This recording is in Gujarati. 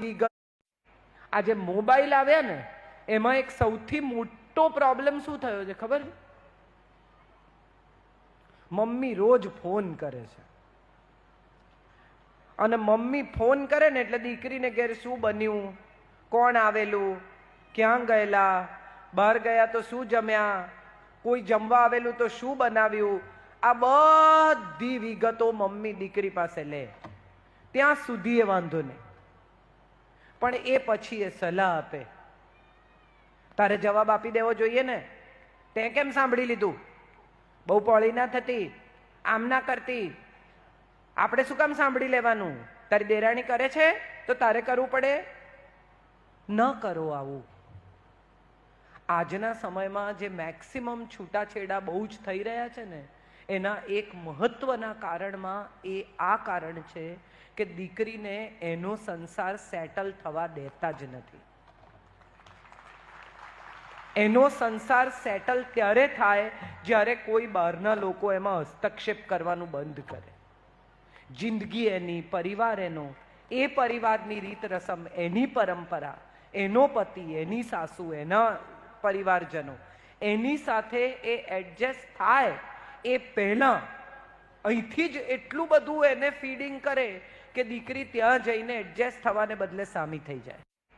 વિગત આજે મોબાઈલ આવ્યા ને એમાં એક સૌથી મોટો પ્રોબ્લેમ શું થયો છે ખબર છે? મમ્મી રોજ ફોન કરે છે અને મમ્મી ફોન કરે ને એટલે દીકરીને ઘેર શું બન્યું, કોણ આવેલું, ક્યાં ગયેલા, બહાર ગયા તો શું જમ્યા, કોઈ જમવા આવેલું તો શું બનાવ્યું, આ બધી વિગતો મમ્મી દીકરી પાસે લે. ત્યાં સુધી એ વાંધો નહીં, પણ એ પછી એ સલાહ આપે. તારે જવાબ આપી દેવો જોઈએ ને, તે કેમ સાંભળી લીધું, બહુ પોળી ના થતી, આમ ના કરતી, આપણે શું કામ સાંભળી લેવાનું, તારી દેરાણી કરે છે તો તારે કરવું પડે, ન કરો આવું. આજના સમયમાં જે મેક્સિમમ છૂટાછેડા બહુ જ થઈ રહ્યા છે ને, એના એક મહત્વના કારણમાં એ આ કારણ છે કે દીકરીને એનો સંસાર સેટલ થવા દેતા જ નથી. એનો સંસાર સેટલ ત્યારે થાય જ્યારે કોઈ બહારના લોકો એમાં હસ્તક્ષેપ કરવાનું બંધ કરે. જિંદગી એની, પરિવાર એનો, એ પરિવારની રીત રસમ, એની પરંપરા, એનો પતિ, એની સાસુ, એના પરિવારજનો, એની સાથે એ એડજસ્ટ થાય એ પહેલા અહીંથી જ એટલું બધું એને ફીડિંગ કરે કે દીકરી ત્યાં જઈને એડજસ્ટ થવાને બદલે સામી થઈ જાય.